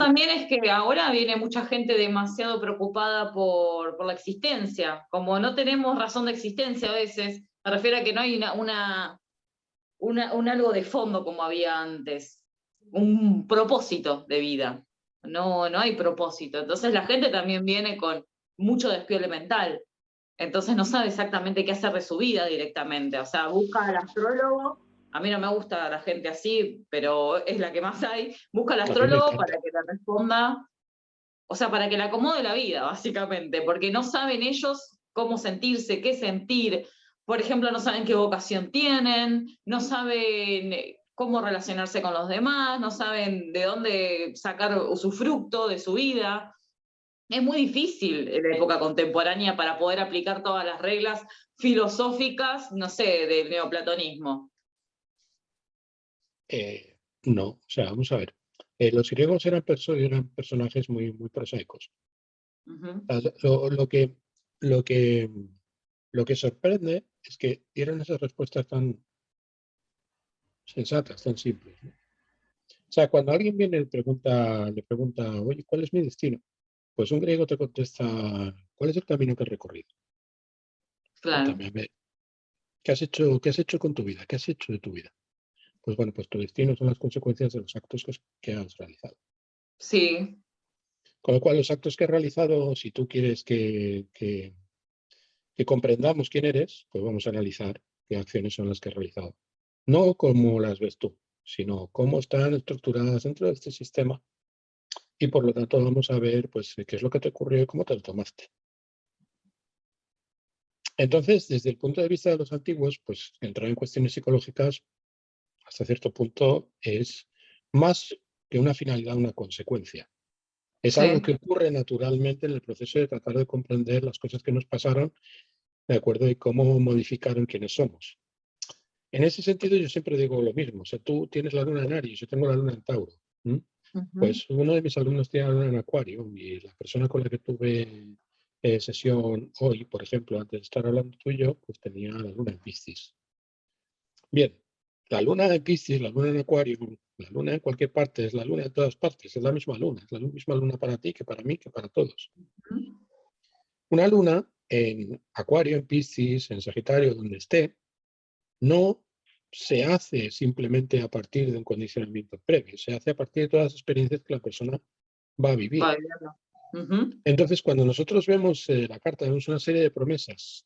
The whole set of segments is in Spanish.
también es que ahora viene mucha gente demasiado preocupada por la existencia. Como no tenemos razón de existencia a veces, me refiero a que no hay un algo de fondo como había antes, un propósito de vida. No hay propósito. Entonces la gente también viene con mucho despiole mental. Entonces no sabe exactamente qué hacer de su vida directamente. O sea, busca al astrólogo. A mí no me gusta la gente así, pero es la que más hay. Busca al A mí me astrólogo para encanta. que le responda, o sea, para que le acomode la vida, básicamente, porque no saben ellos cómo sentirse, qué sentir. Por ejemplo, no saben qué vocación tienen, no saben cómo relacionarse con los demás, no saben de dónde sacar usufructo de su vida. Es muy difícil en la época contemporánea para poder aplicar todas las reglas filosóficas, no sé, del neoplatonismo. No, o sea, vamos a ver. Los griegos eran personajes muy prosaicos. Ujú. O sea, lo que, lo que sorprende es que dieron esas respuestas tan sensatas, tan simples, ¿no? O sea, cuando alguien viene y le pregunta, oye, ¿cuál es mi destino? Pues un griego te contesta, ¿cuál es el camino que has recorrido? Claro. Cuéntame, a ver, ¿qué has hecho con tu vida? ¿Qué has hecho de tu vida? Pues bueno, pues tu destino son las consecuencias de los actos que has realizado. Sí, Con lo cual, los actos que has realizado, si tú quieres que comprendamos quién eres, pues vamos a analizar qué acciones son las que has realizado. No cómo las ves tú, sino cómo están estructuradas dentro de este sistema y por lo tanto vamos a ver pues qué es lo que te ocurrió y cómo te lo tomaste. Entonces, desde el punto de vista de los antiguos, pues entrar en cuestiones psicológicas hasta cierto punto es más que una finalidad, una consecuencia. Es algo que sí. ocurre naturalmente en el proceso de tratar de comprender las cosas que nos pasaron, de acuerdo, y cómo modificaron quiénes somos. En ese sentido, yo siempre digo lo mismo. O sea, tú tienes la luna en Aries, yo tengo la luna en Tauro. ¿M? Ujú. Pues uno de mis alumnos tiene la luna en Acuario y la persona con la que tuve sesión hoy, por ejemplo, antes de estar hablando tú y yo, pues tenía la luna en Piscis. Bien, la luna en Piscis, la luna en Acuario, la luna en cualquier parte, es la luna en todas partes, es la misma luna, es la misma luna para ti que para mí, que para todos. Una luna en Acuario, en Piscis, en Sagitario, donde esté, no se hace simplemente a partir de un condicionamiento previo, se hace a partir de todas las experiencias que la persona va a vivir. Va viendo. Ujú. Entonces, cuando nosotros vemos la carta, vemos una serie de promesas.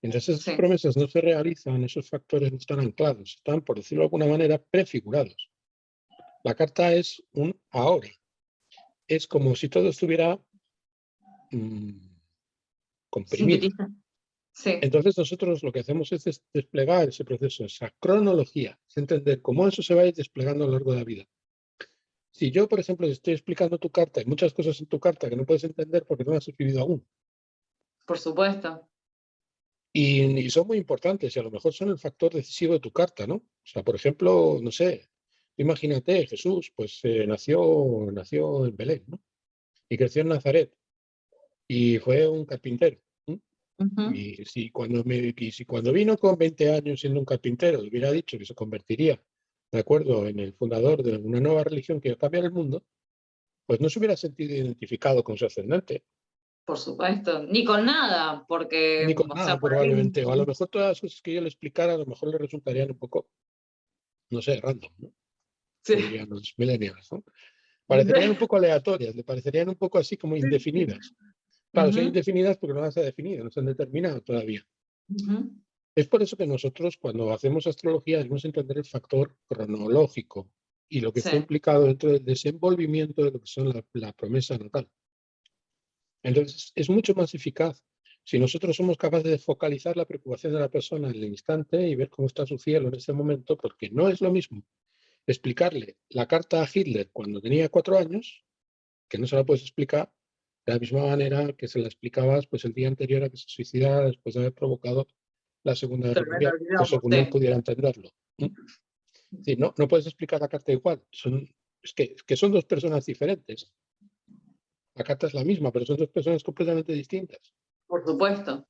Mientras esas Sí, promesas no se realizan, esos factores no están anclados, están, por decirlo de alguna manera, prefigurados. La carta es un ahora. Es como si todo estuviera mm, comprimido. sintetiza. Sí, Entonces nosotros lo que hacemos es desplegar ese proceso, esa cronología, es entender cómo eso se va a ir desplegando a lo largo de la vida. Si yo, por ejemplo, te estoy explicando tu carta, hay muchas cosas en tu carta que no puedes entender porque no las has vivido aún. por supuesto. Y son muy importantes y a lo mejor son el factor decisivo de tu carta, ¿no? O sea, por ejemplo, no sé, imagínate, Jesús, pues nació en Belén, ¿no? Y creció en Nazaret y fue un carpintero. ¿No? Ujú. Y si cuando vino con 20 años siendo un carpintero, le hubiera dicho que se convertiría, de acuerdo, en el fundador de una nueva religión que iba a cambiar el mundo, pues no se hubiera sentido identificado con su ascendente, Por supuesto. Ni con nada, ni porque, con o sea, nada por ahí. probablemente, o a lo mejor todas las cosas que yo le explicara a lo mejor le resultarían un poco, no sé, random, ¿no? Sí. Que dirían los millennials, ¿no? Parecerían un poco aleatorias, le parecerían un poco así como Sí, sí. indefinidas. Claro, son Ujú, indefinidas porque no las ha definido, no se han determinado todavía. ujú. Es por eso que nosotros, cuando hacemos astrología, debemos entender el factor cronológico y lo que está Sí, implicado dentro del desenvolvimiento de lo que son la promesa natal. Entonces, es mucho más eficaz si nosotros somos capaces de focalizar la preocupación de la persona en el instante y ver cómo está su cielo en ese momento, porque no es lo mismo explicarle la carta a Hitler cuando tenía 4 años, que no se la puedes explicar, de la misma manera que se la explicabas pues, el día anterior a que se suicidara después de haber provocado la Segunda Guerra tremendo Mundial, o quilombo, según él sí. pudiera entenderlo. ¿No? Sí, no puedes explicar la carta igual. Es que son dos personas diferentes. La carta es la misma, pero son dos personas completamente distintas. Por supuesto.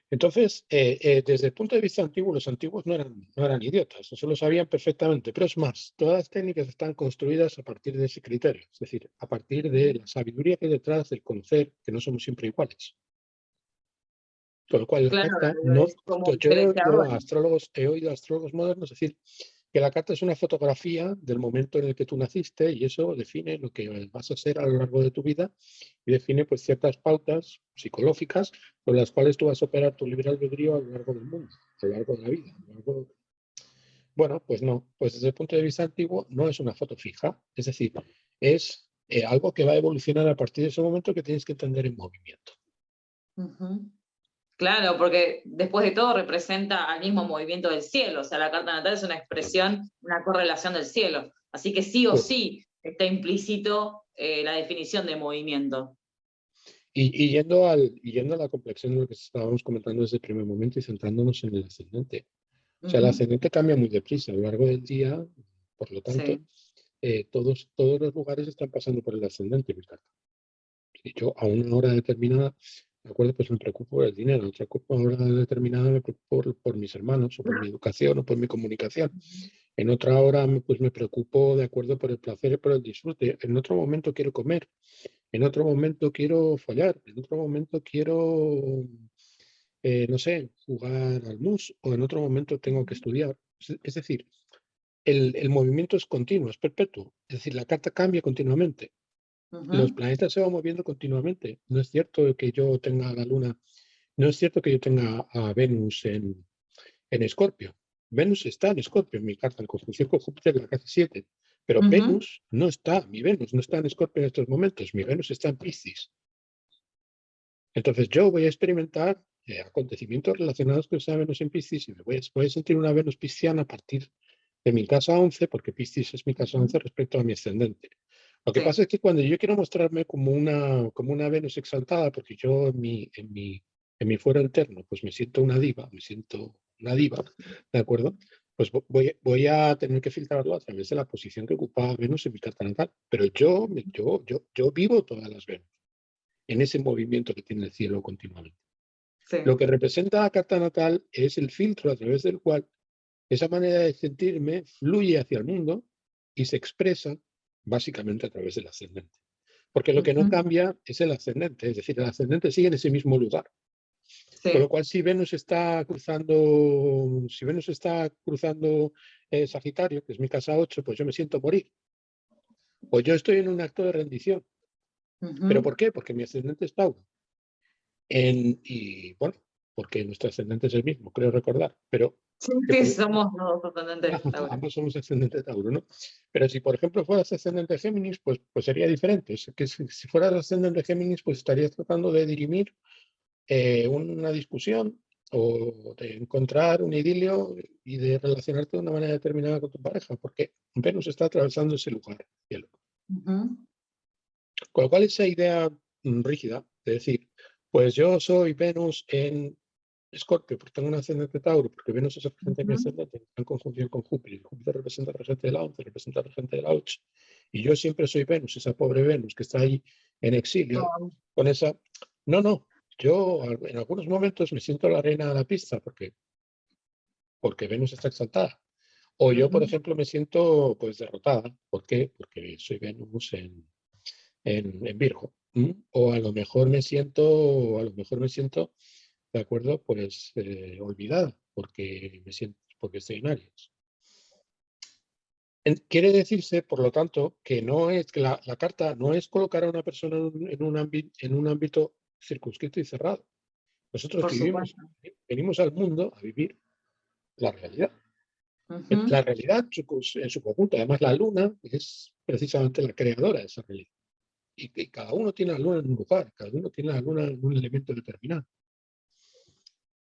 Entonces, desde el punto de vista antiguo, los antiguos no eran idiotas, eso lo sabían perfectamente, pero es más, todas las técnicas están construidas a partir de ese criterio, es decir, a partir de la sabiduría que hay detrás del conocer que no somos siempre iguales. Con lo cual, la Claro, carta no. es como Yo diferenciador. he oído a astrólogos modernos decir que la carta es una fotografía del momento en el que tú naciste y eso define lo que vas a ser a lo largo de tu vida y define pues ciertas pautas psicológicas con las cuales tú vas a operar tu libre albedrío a lo largo del mundo, a lo largo de la vida. Bueno, pues no, pues desde el punto de vista antiguo no es una foto fija, es decir, es algo que va a evolucionar a partir de ese momento que tienes que entender en movimiento. Ujú. Claro, porque después de todo representa al mismo movimiento del cielo, o sea, la carta natal es una expresión, una correlación del cielo, así que sí o Pues, sí está implícito la definición de movimiento. yendo a la complexión de lo que estábamos comentando desde el primer momento y centrándonos en el ascendente. O sea, el Ujú. ascendente cambia muy deprisa a lo largo del día, por lo tanto, Sí. todos los lugares están pasando por el ascendente, mi carta. Y yo a una hora determinada, de acuerdo, pues me preocupo por el dinero, a otra hora determinada me preocupo por mis hermanos, o por mi educación, o por mi comunicación. En otra hora, pues me preocupo, de acuerdo, por el placer y por el disfrute. En otro momento quiero comer. En otro momento quiero follar, en otro momento quiero, no sé, jugar al mus, o en otro momento tengo que estudiar. Es decir, el movimiento es continuo, es perpetuo. Es decir, la carta cambia continuamente. Los Ujú. planetas se van moviendo continuamente. No es cierto que yo tenga la Luna, no es cierto que yo tenga a Venus en Escorpio. Venus está en Escorpio en mi carta, en conjunción con Júpiter en la casa 7. Pero Ujú. Venus no está, mi Venus no está en Escorpio en estos momentos, mi Venus está en Piscis. Entonces yo voy a experimentar acontecimientos relacionados con esa Venus en Piscis y voy a sentir una Venus pisciana a partir de mi casa 11, porque Piscis es mi casa 11 Ujú. respecto a mi ascendente. Lo que Sí. pasa es que cuando yo quiero mostrarme como una Venus exaltada, porque yo en mi fuero interno, pues me siento una diva, ¿de acuerdo? Pues voy a tener que filtrarlo a través de la posición que ocupa Venus en mi carta natal. Pero yo vivo todas las Venus en ese movimiento que tiene el cielo continuamente. Lo Sí. que representa la carta natal es el filtro a través del cual esa manera de sentirme fluye hacia el mundo y se expresa básicamente a través del ascendente. Porque lo que no Ujú. cambia es el ascendente, es decir, el ascendente sigue en ese mismo lugar. Con lo Sí. cual, si Venus está cruzando Sagitario, que es mi casa 8, pues yo me siento morir. Pues yo estoy en un acto de rendición. ¿Pero Ujú. por qué? Porque mi ascendente es Tauro. Y bueno, porque nuestro ascendente es el mismo, creo recordar, pero Sí, que sí, por- somos los dos ascendentes de Tauro. ambos somos ascendente Tauro, ¿no? Pero si, por ejemplo, fueras ascendente Géminis, pues sería diferente. Es que si fueras ascendente Géminis, pues estarías tratando de dirimir una discusión o de encontrar un idilio y de relacionarte de una manera determinada con tu pareja, porque Venus está atravesando ese lugar, cielo. Ujú. Con lo cual, esa idea rígida de decir, pues yo soy Venus en Escorpio, porque tengo un ascendente Tauro, porque Venus es el regente de mi Ujú. ascendente, en conjunción con Júpiter. Júpiter representa el regente de la 11, representa el regente de la 8. Y yo siempre soy Venus, esa pobre Venus que está ahí en exilio, No. con esa. No, no. Yo en algunos momentos me siento la reina de la pista porque Venus está exaltada. O yo, por Ujú. ejemplo, me siento pues derrotada. ¿Por qué? Porque soy Venus en Virgo. O a lo mejor me siento, de acuerdo, pues olvidada, porque estoy en Aries. Quiere decirse, por lo tanto, que no es que la carta no es colocar a una persona en un ámbito circunscrito y cerrado. Nosotros Por supuesto. venimos al mundo a vivir la realidad. Ujú. La realidad en su conjunto, además la luna es precisamente la creadora de esa realidad. Y cada uno tiene la luna en un lugar, cada uno tiene la luna en un elemento determinado.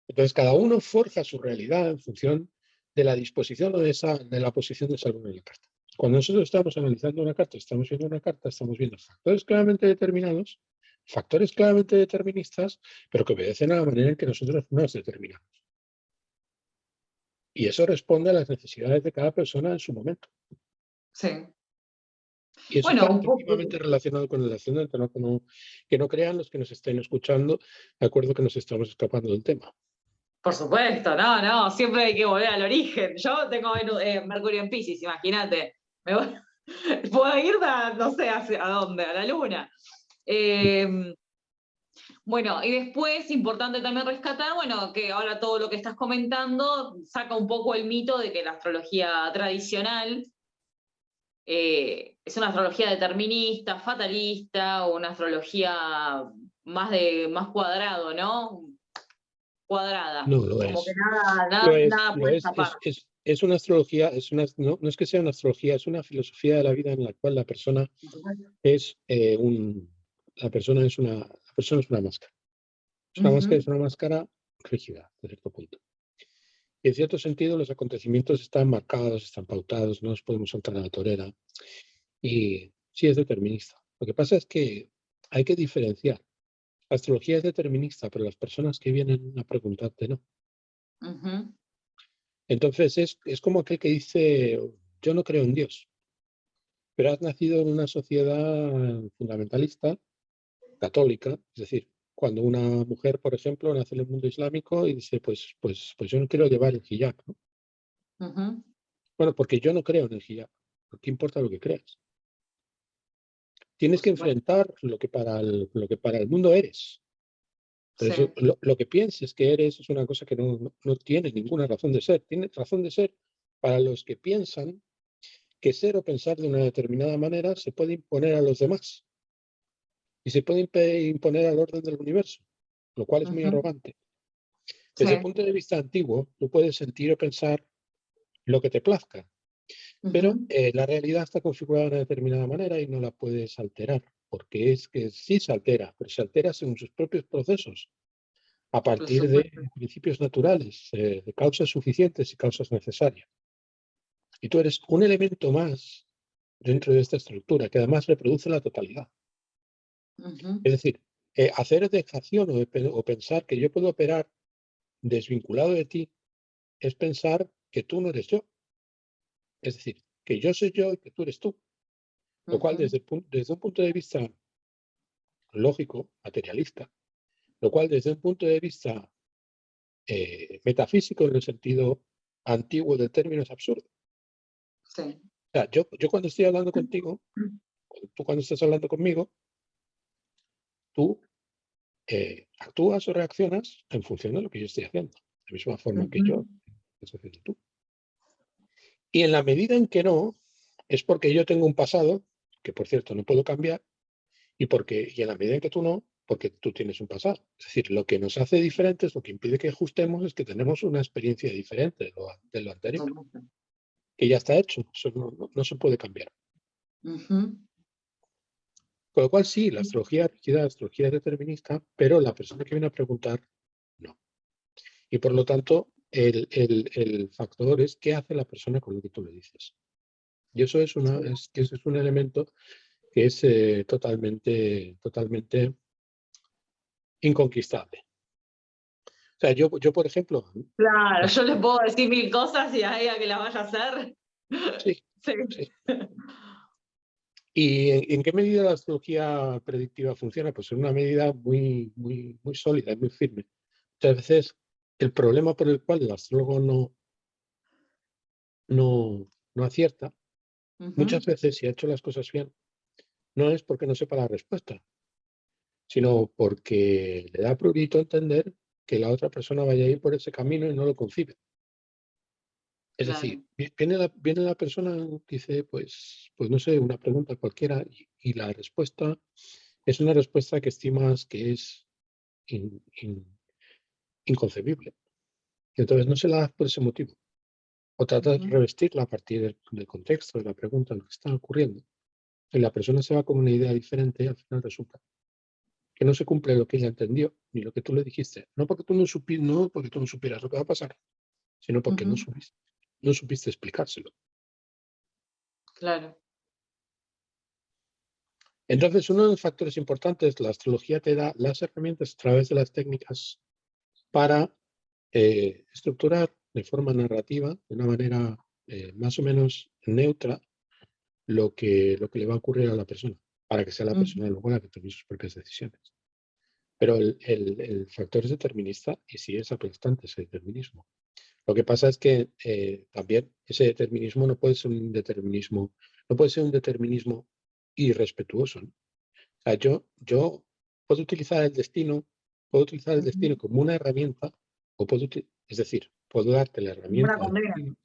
Entonces, cada uno forja su realidad en función de la disposición o de la posición de esa luna en la carta. Cuando nosotros estamos analizando una carta, estamos viendo una carta, estamos viendo factores claramente determinados, factores claramente deterministas, pero que obedecen a la manera en que nosotros nos determinamos. Y eso responde a las necesidades de cada persona en su momento. Sí. Y eso Bueno, está un poco. íntimamente relacionado con el ascendente, que no crean los que nos estén escuchando, de acuerdo que nos estamos escapando del tema. Por supuesto, no, siempre hay que volver al origen. Yo tengo Mercurio en Piscis, imagínate. Puedo ir, no sé a dónde, a la luna. Bueno, y después, importante también rescatar, bueno, que ahora todo lo que estás comentando saca un poco el mito de que la astrología tradicional es una astrología determinista, fatalista, o una astrología más cuadrado, ¿no? Cuadrada, No lo como que es. Lo nada puede es, escapar. es una astrología, no, no es que sea una astrología, es una filosofía de la vida en la cual la persona es la persona es una máscara. Es Ujú, una máscara rígida, de cierto punto. Y en cierto sentido, los acontecimientos están marcados, están pautados, no nos podemos saltar a la torera. Y sí es determinista. Lo que pasa es que hay que diferenciar. La astrología es determinista, pero las personas que vienen a preguntarte no. ujú, Entonces es como aquel que dice, yo no creo en Dios, pero has nacido en una sociedad fundamentalista, católica, es decir, cuando una mujer, por ejemplo, nace en el mundo islámico y dice, pues yo no quiero llevar el hijab, ¿no? ujú. Bueno, porque yo no creo en el hijab. ¿Qué importa lo que creas? Tienes Por que supuesto. enfrentar lo que para el mundo eres. Pero Sí. eso, lo que pienses que eres es una cosa que no tiene ninguna razón de ser. Tiene razón de ser para los que piensan que ser o pensar de una determinada manera se puede imponer a los demás y se puede imponer al orden del universo, lo cual es muy Ujú, arrogante. Desde el sí. punto de vista antiguo, tú puedes sentir o pensar lo que te plazca, pero Ujú, la realidad está configurada de una determinada manera y no la puedes alterar, porque es que sí se altera, pero se altera según sus propios procesos, a por partir de supuesto. principios naturales, de causas suficientes y causas necesarias. Y tú eres un elemento más dentro de esta estructura que además reproduce la totalidad. Ujú, Es decir, hacer dejación o pensar que yo puedo operar desvinculado de ti es pensar que tú no eres yo. Es decir, que yo soy yo y que tú eres tú. Lo cual ujú. desde un punto de vista lógico, materialista, lo cual desde un punto de vista metafísico en el sentido antiguo del término es absurdo. Sí. O sea, yo cuando estoy hablando contigo, tú cuando estás hablando conmigo, tú actúas o reaccionas en función de lo que yo estoy haciendo, de la misma forma que yo Ujú, estás haciendo tú. Y en la medida en que no, es porque yo tengo un pasado, que por cierto no puedo cambiar, y en la medida en que tú no, porque tú tienes un pasado. Es decir, lo que nos hace diferentes, lo que impide que ajustemos, es que tenemos una experiencia diferente de lo por anterior, supuesto. que ya está hecho, eso no se puede cambiar. Ujú. Con lo cual sí, la astrología rígida, la astrología determinista, pero la persona que viene a preguntar, no. Y por lo tanto, el factor es qué hace la persona con lo que tú le dices. Y eso Sí. que eso es un elemento que es totalmente inconquistable. O sea, yo por ejemplo, Claro, las- yo le puedo decir mil cosas y a ella que las vaya a hacer. sí, Sí. sí. ¿Y en qué medida la astrología predictiva funciona? Pues en una medida muy sólida y muy firme. Muchas veces el problema por el cual el astrólogo no acierta, muchas Ujú, veces, si ha hecho las cosas bien, no es porque no sepa la respuesta, sino porque le da prurito entender que la otra persona vaya a ir por ese camino y no lo concibe. Es claro. decir, viene la persona, dice, pues no sé, una pregunta cualquiera y la respuesta es una respuesta que estimas que es in- in- inconcebible. Y entonces no se la das por ese motivo. O tratas de Ujú, revestirla a partir del contexto de la pregunta, lo que está ocurriendo. Y la persona se va con una idea diferente y al final resulta que no se cumple lo que ella entendió ni lo que tú le dijiste. No porque tú no supieras lo que va a pasar, sino porque ujú, no supiste explicárselo. claro. Entonces, uno de los factores importantes, la astrología te da las herramientas a través de las técnicas para estructurar de forma narrativa, de una manera más o menos neutra, lo que le va a ocurrir a la persona, para que sea la persona Ujú, luego la que tome sus propias decisiones. Pero el factor es determinista y sí es aplastante ese determinismo. Lo que pasa es que también ese determinismo no puede ser un determinismo, no puede ser un determinismo irrespetuoso, ¿no? O sea, yo puedo utilizar puedo utilizar el destino Ujú. como una herramienta, es decir, puedo darte la Una herramienta del condena. destino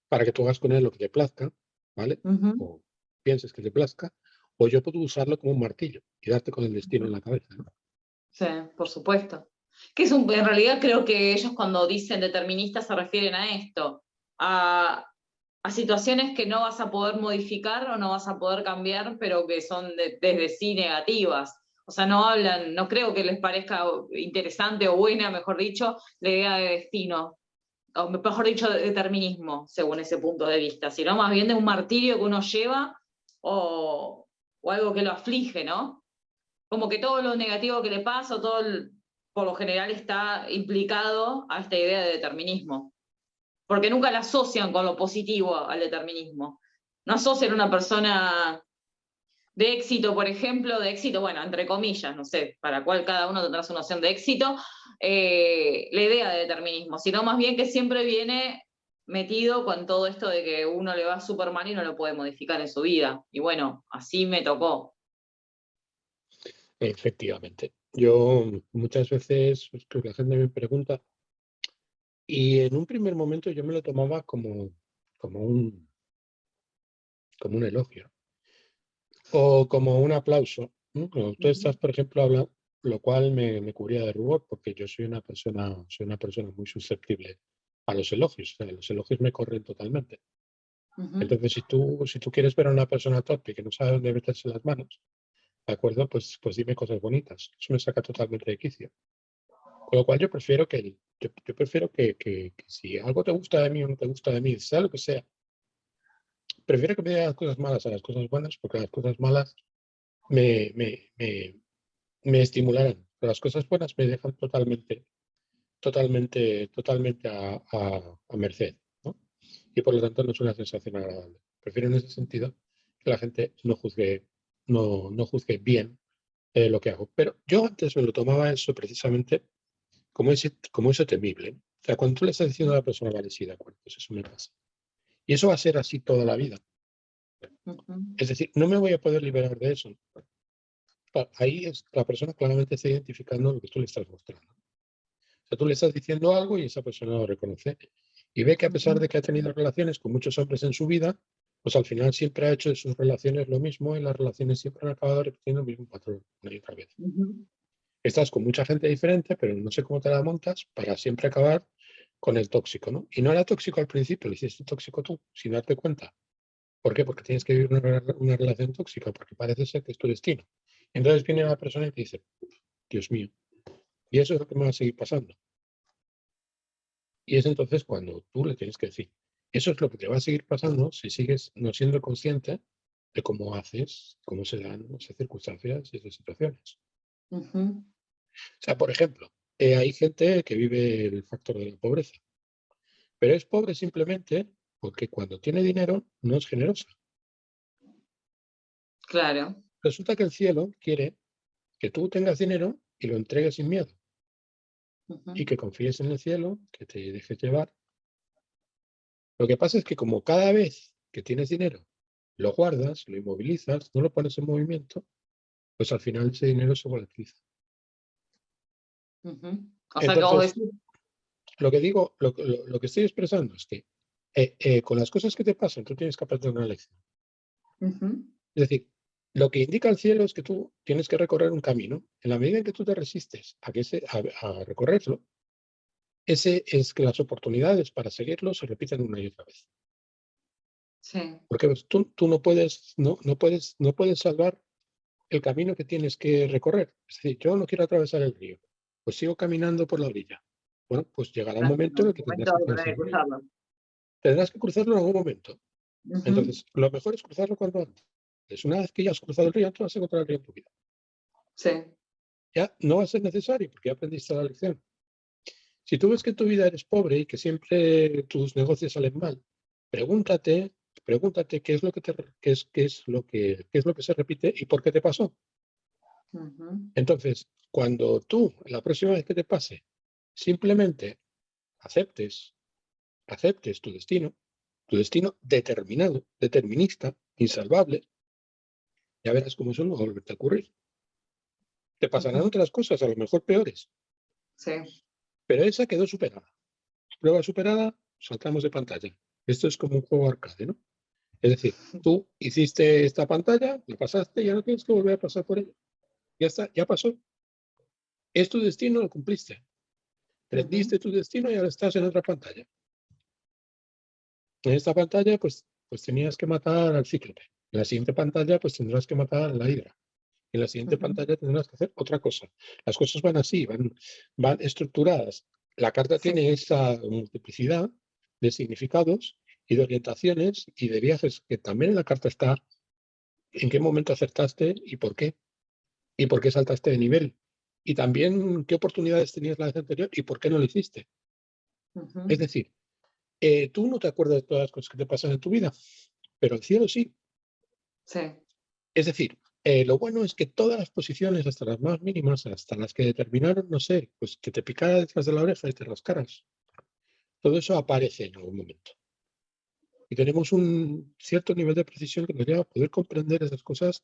para que tú hagas con él lo que te plazca, ¿vale? Ujú. O pienses que te plazca, o yo puedo usarlo como un martillo y darte con el destino en la cabeza, ¿no? Sí, por supuesto. En realidad creo que ellos cuando dicen deterministas se refieren a esto, a, a situaciones que no vas a poder modificar o no vas a poder cambiar, pero que son desde sí negativas. O sea, no hablan, no creo que les parezca interesante o buena, mejor dicho, la idea de destino, o mejor dicho, de determinismo, según ese punto de vista, sino más bien de un martirio que uno lleva o, o algo que lo aflige, ¿no? Como que todo lo negativo que le pasa, por lo general está implicado a esta idea de determinismo, porque nunca la asocian con lo positivo al determinismo. No asocian a una persona de éxito, por ejemplo, de éxito, bueno, entre comillas, no sé, para cuál cada uno tendrá su noción de éxito, la idea de determinismo, sino más bien que siempre viene metido con todo esto de que uno le va súper mal y no lo puede modificar en su vida. Y bueno, así me tocó. Efectivamente. Yo muchas veces pues, que la gente me pregunta y en un primer momento yo me lo tomaba como un, como un elogio o como un aplauso, ¿no? Cuando tú estás, por ejemplo, hablando, lo cual me cubría de rubor porque yo soy una persona muy susceptible a los elogios. O sea, los elogios me corren totalmente. Ujú. Entonces, si tú quieres ver a una persona torpe que no sabe dónde meterse las manos, ¿de acuerdo? Pues dime cosas bonitas. Eso me saca totalmente de quicio. Con lo cual yo prefiero yo prefiero que si algo te gusta de mí o no te gusta de mí, sea lo que sea, prefiero que me digas las cosas malas a las cosas buenas, porque las cosas malas me, me, me, me estimularán. Pero las cosas buenas me dejan totalmente a merced, ¿no? Y por lo tanto no es una sensación agradable. Prefiero en ese sentido que la gente no juzgue bien lo que hago. Pero yo antes me lo tomaba eso precisamente como eso temible, ¿no? O sea, cuando tú le estás diciendo a la persona, vale, sí, de acuerdo, pues eso me pasa. Y eso va a ser así toda la vida. Ujú. Es decir, no me voy a poder liberar de eso. Ahí la persona claramente está identificando lo que tú le estás mostrando. O sea, tú le estás diciendo algo y esa persona lo reconoce. Y ve que a pesar Ujú. de que ha tenido relaciones con muchos hombres en su vida, pues al final siempre ha hecho de sus relaciones lo mismo y las relaciones siempre han acabado repitiendo el mismo patrón una y otra vez. Ujú. Estás con mucha gente diferente, pero no sé cómo te la montas para siempre acabar con el tóxico, ¿no? Y no era tóxico al principio, lo hiciste tóxico tú, sin darte cuenta. ¿Por qué? Porque tienes que vivir una relación tóxica, porque parece ser que es tu destino. Entonces viene la persona y te dice, Dios mío, y eso es lo que me va a seguir pasando. Y es entonces cuando tú le tienes que decir, eso es lo que te va a seguir pasando si sigues no siendo consciente de cómo haces, cómo se dan esas circunstancias y esas situaciones. Ujú. O sea, por ejemplo, hay gente que vive el factor de la pobreza, pero es pobre simplemente porque cuando tiene dinero no es generosa. Claro. Resulta que el cielo quiere que tú tengas dinero y lo entregues sin miedo y Ujú. que confíes en el cielo, que te dejes llevar. Lo que pasa es que como cada vez que tienes dinero lo guardas, lo inmovilizas, no lo pones en movimiento, pues al final ese dinero se volatiliza. Ujú. O sea que vos Entonces, decís. lo que digo, lo que estoy expresando es que con las cosas que te pasan, tú tienes que aprender una lección. Ujú. Es decir, lo que indica el cielo es que tú tienes que recorrer un camino. En la medida en que tú te resistes a recorrerlo, ese es que las oportunidades para seguirlo se repiten una y otra vez. Sí. Porque pues, tú no puedes salvar el camino que tienes que recorrer. Es decir, yo no quiero atravesar el río, pues sigo caminando por la orilla. Bueno, pues llegará un Claro, en momento en el algún que tendrás momento que vas a tener atravesar que el río. cruzarlo. Tendrás que cruzarlo en algún momento. Ujú. Entonces, lo mejor es cruzarlo cuanto antes. Una vez que ya has cruzado el río, tú vas a encontrar el río en tu vida. Sí. Ya no va a ser necesario porque ya aprendiste la lección. Si tú ves que en tu vida eres pobre y que siempre tus negocios salen mal, pregúntate, pregúntate qué es lo que se repite y por qué te pasó. Ujú. Entonces, cuando tú, la próxima vez que te pase, simplemente aceptes tu destino determinado, determinista, insalvable, ya verás cómo eso no va a volverte a ocurrir. Te pasarán Ujú. otras cosas, a lo mejor peores, Sí. pero esa quedó superada. Prueba superada, saltamos de pantalla. Esto es como un juego arcade, ¿no? Es decir, tú hiciste esta pantalla, la pasaste, ya no tienes que volver a pasar por ella. Ya está, ya pasó. Es tu destino, lo cumpliste. Ujú. Prendiste tu destino y ahora estás en otra pantalla. En esta pantalla, pues tenías que matar al cíclope. En la siguiente pantalla, pues tendrás que matar a la hidra. En la siguiente Ujú. pantalla tendrás que hacer otra cosa. Las cosas van así, van estructuradas. La carta Sí. tiene esa multiplicidad de significados y de orientaciones y de viajes que también en la carta está en qué momento acertaste y por qué saltaste de nivel. Y también qué oportunidades tenías la vez anterior y por qué no lo hiciste. Es Ujú. decir, tú no te acuerdas de todas las cosas que te pasan en tu vida, pero el cielo sí. Sí. Es decir, lo bueno es que todas las posiciones, hasta las más mínimas, hasta las que determinaron, no sé, pues que te picara detrás de la oreja y te rascaras, todo eso aparece en algún momento. Y tenemos un cierto nivel de precisión que nos lleva a poder comprender esas cosas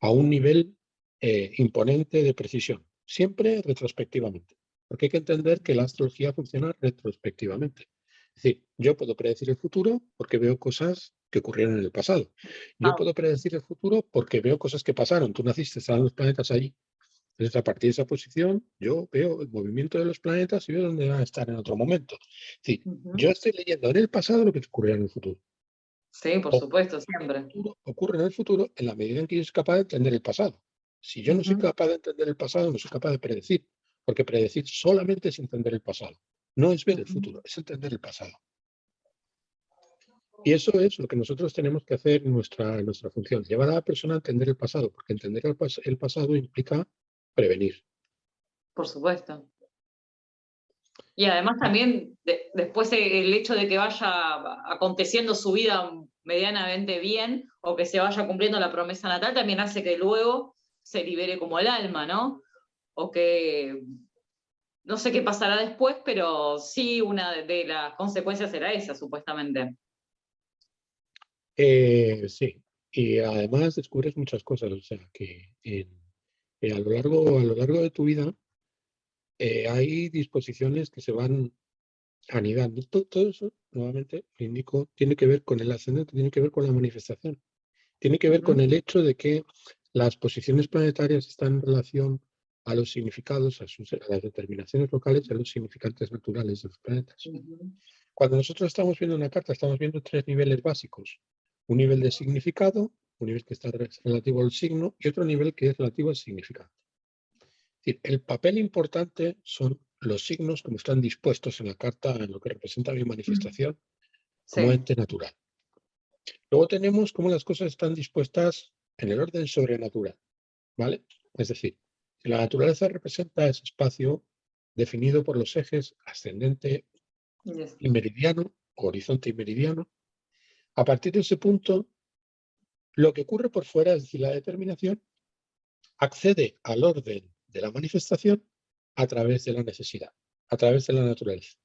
a un nivel imponente de precisión, siempre retrospectivamente. Porque hay que entender que la astrología funciona retrospectivamente. Es decir, yo puedo predecir el futuro porque veo cosas que ocurrieron en el pasado. Yo Ah, puedo predecir el futuro porque veo cosas que pasaron. Tú naciste, estaban los planetas allí. Entonces, a partir de esa posición, yo veo el movimiento de los planetas y veo dónde van a estar en otro momento. Es decir, ujú. yo estoy leyendo en el pasado lo que ocurrirá en el futuro. Sí, por O supuesto, siempre. ocurre en el futuro en la medida en que yo soy capaz de entender el pasado. Si yo no soy Ujú. capaz de entender el pasado, no soy capaz de predecir, porque predecir solamente es entender el pasado. No es ver el Ujú. futuro, es entender el pasado. Y eso es lo que nosotros tenemos que hacer en nuestra función, llevar a la persona a entender el pasado, porque entender el pasado implica prevenir. Por supuesto. Y además también después el hecho de que vaya aconteciendo su vida medianamente bien o que se vaya cumpliendo la promesa natal también hace que luego se libere como el alma, ¿no? O que no sé qué pasará después, pero sí una de las consecuencias será esa, supuestamente. Sí, y además descubres muchas cosas, o sea, que a lo largo de tu vida hay disposiciones que se van anidando. Todo eso, nuevamente, lo indico, tiene que ver con el ascendente, tiene que ver con la manifestación, tiene que ver Ujú. con el hecho de que las posiciones planetarias están en relación a los significados, a las determinaciones locales y a los significantes naturales de los planetas. Ujú. Cuando nosotros estamos viendo una carta, estamos viendo tres niveles básicos. Un nivel de significado, un nivel que está relativo al signo y otro nivel que es relativo al significado. Es decir, el papel importante son los signos como están dispuestos en la carta en lo que representa mi manifestación como Sí. ente natural. Luego tenemos cómo las cosas están dispuestas en el orden sobrenatural, ¿vale? Es decir, si la naturaleza representa ese espacio definido por los ejes ascendente Yes. y meridiano, horizonte y meridiano, a partir de ese punto, lo que ocurre por fuera, es decir, la determinación, accede al orden de la manifestación a través de la necesidad, a través de la naturaleza.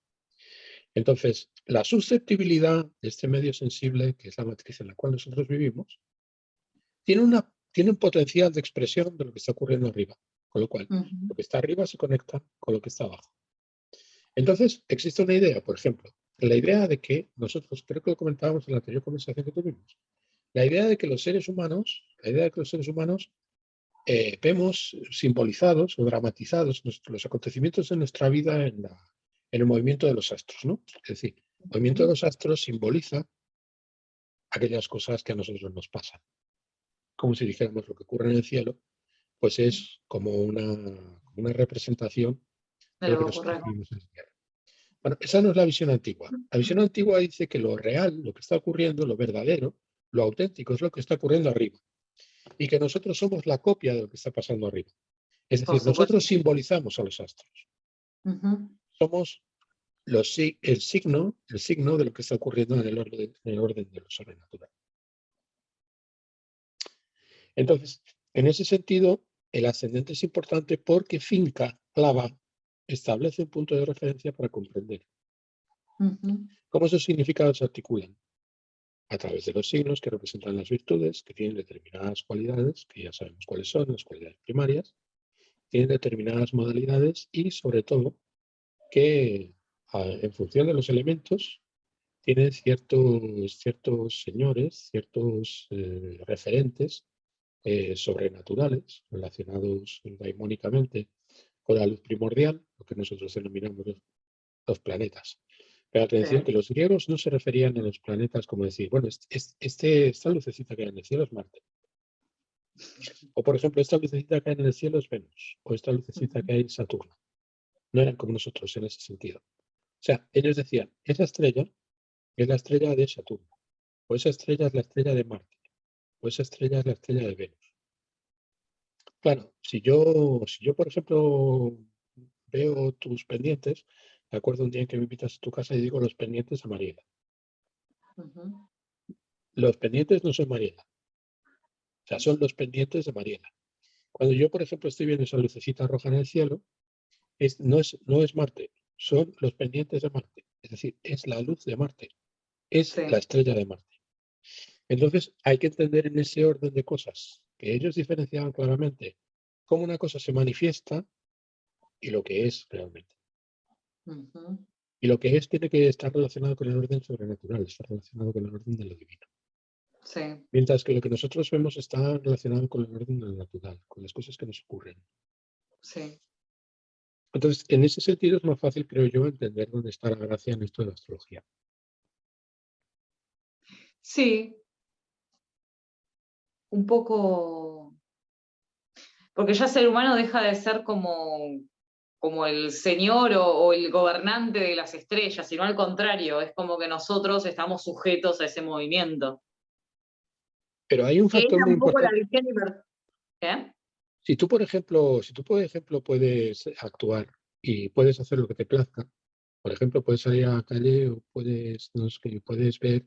Entonces, la susceptibilidad de este medio sensible, que es la matriz en la cual nosotros vivimos, tiene un potencial de expresión de lo que está ocurriendo arriba, con lo cual Ujú. lo que está arriba se conecta con lo que está abajo. Entonces, existe una idea, por ejemplo, la idea de que nosotros, creo que lo comentábamos en la anterior conversación que tuvimos, la idea de que los seres humanos, vemos simbolizados o dramatizados los acontecimientos de nuestra vida en el movimiento de los astros, ¿no? Es decir, el movimiento de Ujú. los astros simboliza aquellas cosas que a nosotros nos pasan. Como si dijéramos lo que ocurre en el cielo, pues es como una representación De de lo lo que que ocurre nosotros acá. vivimos en la tierra. Bueno, esa no es la visión antigua. La visión antigua dice que lo real, lo que está ocurriendo, lo verdadero, lo auténtico es lo que está ocurriendo arriba y que nosotros somos la copia de lo que está pasando arriba. Es Por decir, nosotros supuesto. simbolizamos a los astros. Ujú. Somos el signo de lo que está ocurriendo en el orden de lo sobrenatural. Entonces, en ese sentido, el ascendente es importante porque finca, clava, establece un punto de referencia para comprender. ¿Cómo esos significados se articulan? A través de los signos que representan las virtudes, que tienen determinadas cualidades, que ya sabemos cuáles son, las cualidades primarias, tienen determinadas modalidades y, sobre todo, que en función de los elementos, tienen ciertos señores, ciertos referentes sobrenaturales relacionados daimónicamente con la luz primordial, lo que nosotros denominamos los planetas. Pero atención, que los griegos no se referían a los planetas como decir, bueno, esta lucecita que hay en el cielo es Marte. O, por ejemplo, esta lucecita que hay en el cielo es Venus. O esta lucecita que hay es Saturno. No eran como nosotros en ese sentido. O sea, ellos decían, esa estrella es la estrella de Saturno. O esa estrella es la estrella de Marte. O esa estrella es la estrella de Venus. Claro, si yo, por ejemplo, veo tus pendientes, me acuerdo un día en que me invitas a tu casa y digo los pendientes a Mariela. Los pendientes no son Mariela. O sea, son los pendientes de Mariela. Cuando yo, por ejemplo, estoy viendo esa lucecita roja en el cielo, no es Marte, son los pendientes de Marte. Es decir, es la luz de Marte. Es la estrella de Marte. Entonces, hay que entender en ese orden de cosas que ellos diferenciaban claramente cómo una cosa se manifiesta y lo que es realmente. Y lo que es tiene que estar relacionado con el orden sobrenatural, está relacionado con el orden de lo divino. Sí. Mientras que lo que nosotros vemos está relacionado con el orden de lo natural, con las cosas que nos ocurren. Sí. Entonces, en ese sentido es más fácil, creo yo, entender dónde está la gracia en esto de la astrología. Sí. Un poco. Porque ya el ser humano deja de ser como el señor o el gobernante de las estrellas, sino al contrario, es como que nosotros estamos sujetos a ese movimiento. Pero hay un Que es factor muy un poco la importante. visión. ¿Qué? Si tú, por ejemplo, puedes actuar y puedes hacer lo que te plazca, por ejemplo, puedes salir a la calle o puedes ver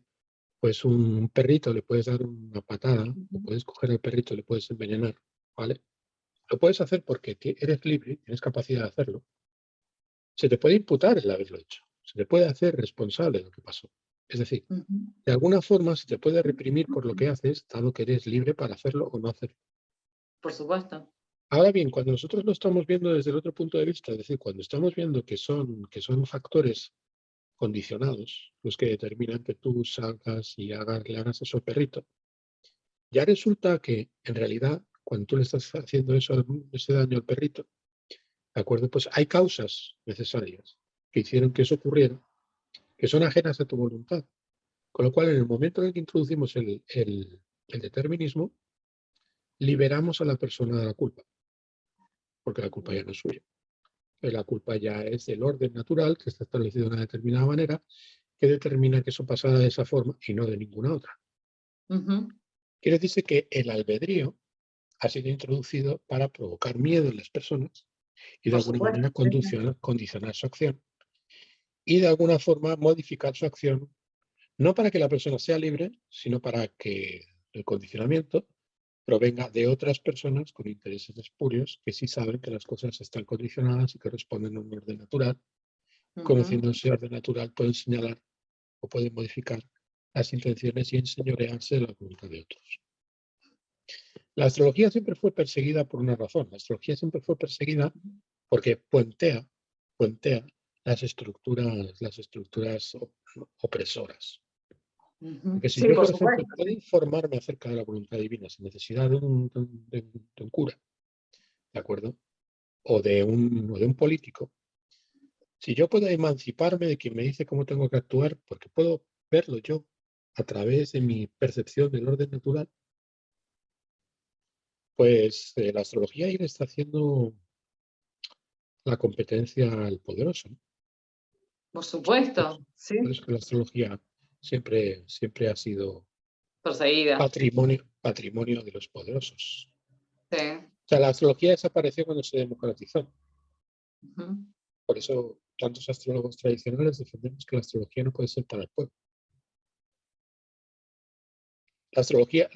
pues un perrito, le puedes dar una patada, o puedes coger al perrito y le puedes envenenar, ¿vale? Lo puedes hacer porque eres libre, tienes capacidad de hacerlo. Se te puede imputar el haberlo hecho, se te puede hacer responsable de lo que pasó. Es decir, de alguna forma se te puede reprimir por lo que haces, dado que eres libre para hacerlo o no hacerlo. Por supuesto. Ahora bien, cuando nosotros lo estamos viendo desde el otro punto de vista, es decir, cuando estamos viendo que son factores condicionados los que determinan que tú salgas y le hagas eso al perrito, ya resulta que en realidad cuando tú le estás haciendo ese daño al perrito, ¿de acuerdo? Pues hay causas necesarias que hicieron que eso ocurriera, que son ajenas a tu voluntad. Con lo cual, en el momento en el que introducimos el determinismo, liberamos a la persona de la culpa, porque la culpa ya no es suya. La culpa ya es del orden natural que está establecido de una determinada manera, que determina que eso pasará de esa forma y no de ninguna otra. Quiere decirse que el albedrío ha sido introducido para provocar miedo en las personas y de alguna manera condicionar su acción y de alguna forma modificar su acción, no para que la persona sea libre, sino para que el condicionamiento provenga de otras personas con intereses espurios que sí saben que las cosas están condicionadas y que responden a un orden natural. Conociendo ese orden natural pueden señalar o pueden modificar las intenciones y enseñorearse de la voluntad de otros. La astrología siempre fue perseguida por una razón. La astrología siempre fue perseguida porque puentea las estructuras opresoras. Porque si Sí, yo, por por ejemplo, supuesto. puedo informarme acerca de la voluntad divina sin necesidad de un cura, ¿de acuerdo? O de un político, si yo puedo emanciparme de quien me dice cómo tengo que actuar, porque puedo verlo yo a través de mi percepción del orden natural, pues la astrología ahí le está haciendo la competencia al poderoso, ¿no? Por Por supuesto, eso, sí. por eso que la astrología siempre ha sido Perseguida. patrimonio de los poderosos. Sí. O sea, la astrología desapareció cuando se democratizó. Por eso tantos astrólogos tradicionales defendemos que la astrología no puede ser para el pueblo. La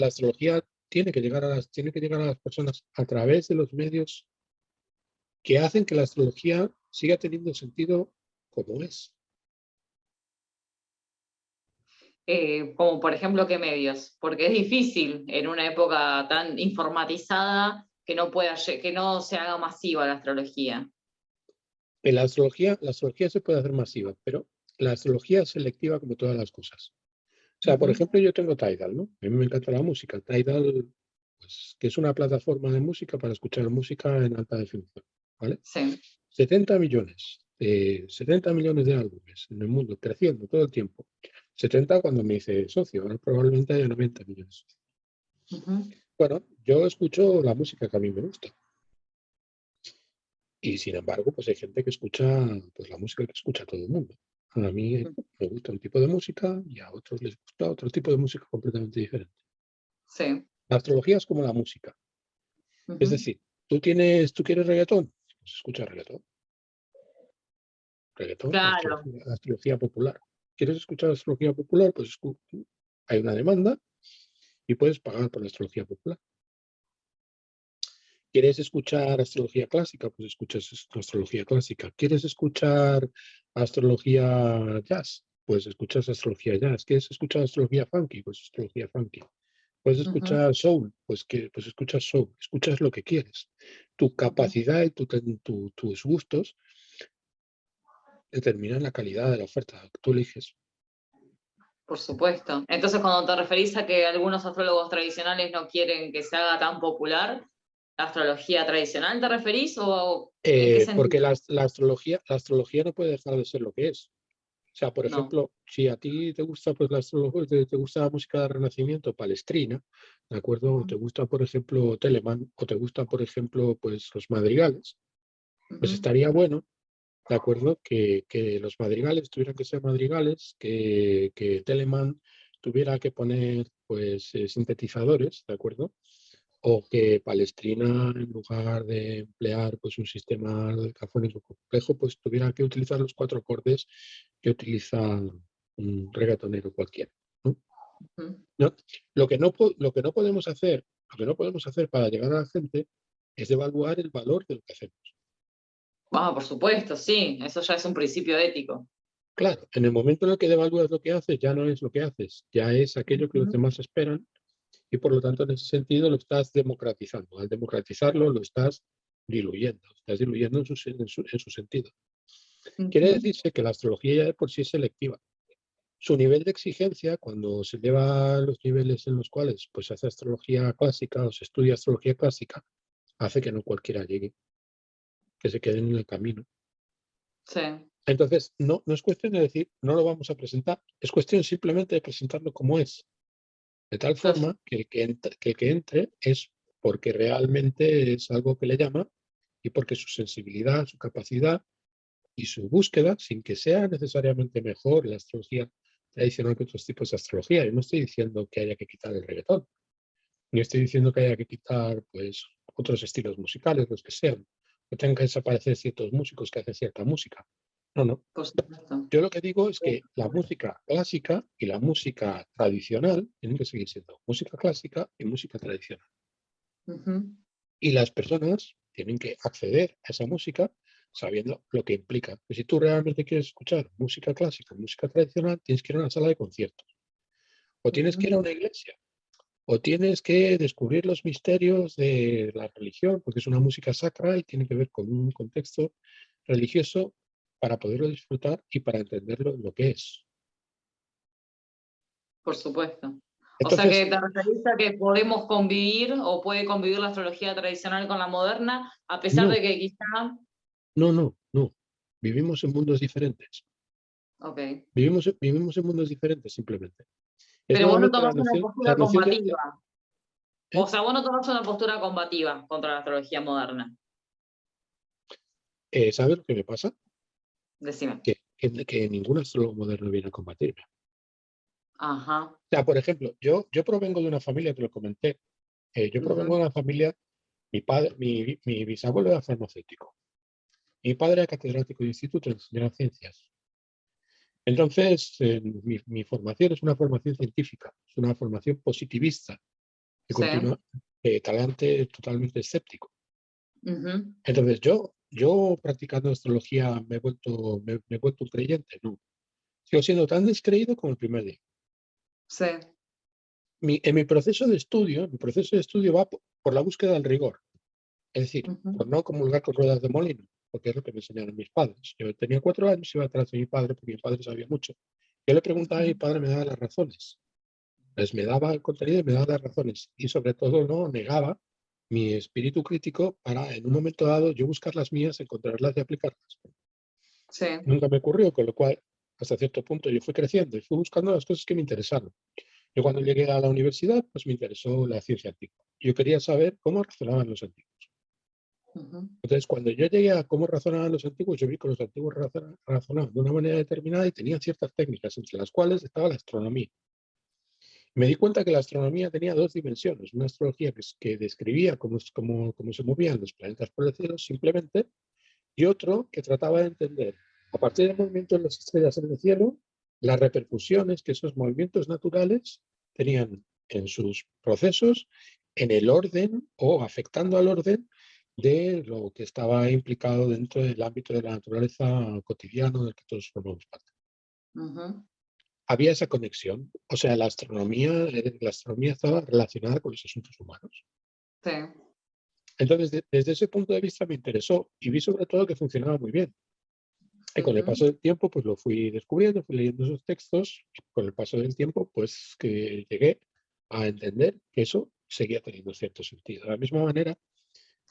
astrología tiene que llegar a las personas a través de los medios que hacen que la astrología siga teniendo sentido como es. Como por ejemplo, ¿qué medios? Porque es difícil en una época tan informatizada que que no se haga masiva la astrología. En la astrología se puede hacer masiva, pero la astrología es selectiva como todas las cosas. O sea, por Ujú. ejemplo, yo tengo Tidal, ¿no? A mí me encanta la música. Tidal, pues, que es una plataforma de música para escuchar música en alta definición, ¿vale? Sí. 70 millones de álbumes en el mundo, creciendo todo el tiempo. 70 cuando me hice socio, ahora probablemente haya 90 millones. Ujú. Bueno, yo escucho la música que a mí me gusta. Y sin embargo, pues hay gente que escucha pues, la música que escucha todo el mundo. A mí me gusta un tipo de música y a otros les gusta otro tipo de música completamente diferente. Sí. La astrología es como la música. Es Ujú. decir, tú quieres reggaetón, pues escucha reggaetón. Reggaetón, Claro. astrología popular. ¿Quieres escuchar astrología popular? Pues hay una demanda y puedes pagar por la astrología popular. ¿Quieres escuchar astrología clásica? Pues escuchas astrología clásica. ¿Quieres escuchar astrología jazz? Pues escuchas astrología jazz. ¿Quieres escuchar astrología funky? Pues astrología funky. ¿Puedes Ujú. escuchar soul? Pues escuchas soul. Escuchas lo que quieres. Tu Ujú. capacidad y tus gustos determinan la calidad de la oferta que tú eliges. Por supuesto. Entonces, cuando te referís a que algunos astrólogos tradicionales no quieren que se haga tan popular, ¿la astrología tradicional te referís o en qué Porque sentido? la astrología no puede dejar de ser lo que es. O sea, por No. ejemplo, si a ti te gusta pues, la astrología, te gusta la música de Renacimiento palestrina, ¿de acuerdo? O te gusta, por ejemplo, Telemann, o te gustan, por ejemplo, pues los madrigales, pues Ujú. estaría bueno, ¿de acuerdo? Que los madrigales tuvieran que ser madrigales, que Telemann tuviera que poner, pues, sintetizadores, ¿de acuerdo? O que Palestrina, en lugar de emplear pues, un sistema decafónico complejo, pues tuviera que utilizar los 4 acordes que utiliza un reggaetonero cualquiera. ¿No? Ujú. No, lo que no podemos hacer, lo que no podemos hacer para llegar a la gente es devaluar el valor de lo que hacemos. Ah, por supuesto, sí, eso ya es un principio ético. Claro, en el momento en el que devalúas lo que haces, ya no es lo que haces, ya es aquello que los Ujú. demás esperan y por lo tanto en ese sentido lo estás democratizando. Al democratizarlo lo estás diluyendo en su sentido. Quiere Ujú. decirse que la astrología ya de por sí es selectiva. Su nivel de exigencia, cuando se lleva a los niveles en los cuales pues, se hace astrología clásica o se estudia astrología clásica, hace que no cualquiera llegue, que se queden en el camino. Sí. Entonces, no es cuestión de decir, no lo vamos a presentar, es cuestión simplemente de presentarlo como es, de tal Perfecto. forma que el que entre es porque realmente es algo que le llama y porque su sensibilidad, su capacidad y su búsqueda, sin que sea necesariamente mejor la astrología tradicional que otros tipos de astrología. Yo no estoy diciendo que haya que quitar el reggaetón, ni estoy diciendo que haya que quitar pues, otros estilos musicales, los que sean, que tengan que desaparecer ciertos músicos que hacen cierta música. No, no. Por supuesto. Yo lo que digo es que la música clásica y la música tradicional tienen que seguir siendo música clásica y música tradicional. Ujú. Y las personas tienen que acceder a esa música sabiendo lo que implica. Que si tú realmente quieres escuchar música clásica, música tradicional, tienes que ir a una sala de conciertos, o tienes que ir a Ujú. una iglesia, o tienes que descubrir los misterios de la religión, porque es una música sacra y tiene que ver con un contexto religioso para poderlo disfrutar y para entenderlo lo que es. Por supuesto. O sea que Entonces, te referís a que podemos convivir o puede convivir la astrología tradicional con la moderna, a pesar no, de que quizá. no. Vivimos en mundos diferentes. Ok. Vivimos en mundos diferentes simplemente. Es Pero vos no nuevamente tomás una la postura noción de... combativa. O ¿eh? sea, vos no tomás una postura combativa contra la astrología moderna. ¿Sabes lo que me pasa? Decime. Que ningún astrólogo moderno viene a combatirme. Ajá. O sea, por ejemplo, yo provengo de una familia, te lo comenté, yo provengo Ujú. de una familia, mi bisabuelo era farmacéutico, mi padre era catedrático de instituto de enseñar ciencias. Entonces, mi formación es una formación científica, es una formación positivista. y Sí. continúa talante totalmente escéptico. Ujú. Entonces yo practicando astrología me he vuelto un creyente, no. Sigo siendo tan descreído como el primer día. Sí. En mi proceso de estudio va por la búsqueda del rigor. Es decir, Ujú. por no comulgar con ruedas de molino, porque es lo que me enseñaron mis padres. Yo tenía 4 años, iba atrás de mi padre, porque mi padre sabía mucho. Yo le preguntaba y mi padre me daba las razones. Pues me daba el contenido y me daba las razones. Y sobre todo no negaba mi espíritu crítico para, en un momento dado, yo buscar las mías, encontrarlas y aplicarlas. Sí. Nunca me ocurrió, con lo cual, hasta cierto punto, yo fui creciendo y fui buscando las cosas que me interesaron. Yo cuando llegué a la universidad, pues me interesó la ciencia antigua. Yo quería saber cómo razonaban los antiguos. Ujú. Entonces, cuando yo llegué a cómo razonaban los antiguos, yo vi que los antiguos razonaban de una manera determinada y tenían ciertas técnicas, entre las cuales estaba la astronomía. Me di cuenta que la astronomía tenía 2 dimensiones, una astrología que describía cómo se movían los planetas por el cielo simplemente, y otro que trataba de entender, a partir del movimiento de las estrellas en el cielo, las repercusiones que esos movimientos naturales tenían en sus procesos, en el orden o afectando al orden de lo que estaba implicado dentro del ámbito de la naturaleza cotidiano del que todos formamos parte. Ujú. Había esa conexión, o sea, la astronomía estaba relacionada con los asuntos humanos. Sí. Entonces, desde ese punto de vista me interesó y vi sobre todo que funcionaba muy bien. Y con el Ujú. paso del tiempo, pues lo fui descubriendo, fui leyendo esos textos, y con el paso del tiempo, pues que llegué a entender que eso seguía teniendo cierto sentido. De la misma manera,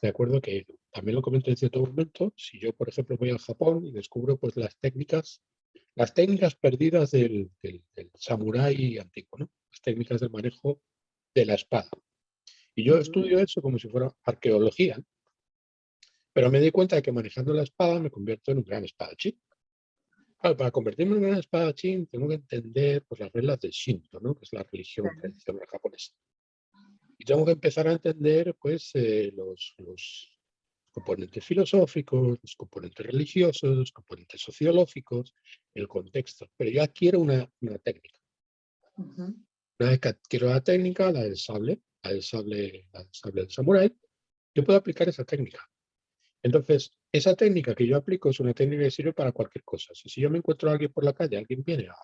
de acuerdo que también lo comento en cierto momento, si yo, por ejemplo, voy al Japón y descubro pues las técnicas perdidas del samurái antiguo, ¿no? Las técnicas de manejo de la espada. Y yo Ujú. estudio eso como si fuera arqueología, pero me di cuenta de que manejando la espada me convierto en un gran espadachín. Claro, para convertirme en un gran espadachín tengo que entender pues, las reglas del Shinto, ¿no? Que es la religión Sí. tradicional japonesa. Y tengo que empezar a entender pues, los componentes filosóficos, los componentes religiosos, los componentes sociológicos, el contexto. Pero yo adquiero una técnica. Ujú. Una vez que adquiero la técnica, la del sable del samurái, yo puedo aplicar esa técnica. Entonces, esa técnica que yo aplico es una técnica que sirve para cualquier cosa. Si yo me encuentro a alguien por la calle, alguien viene a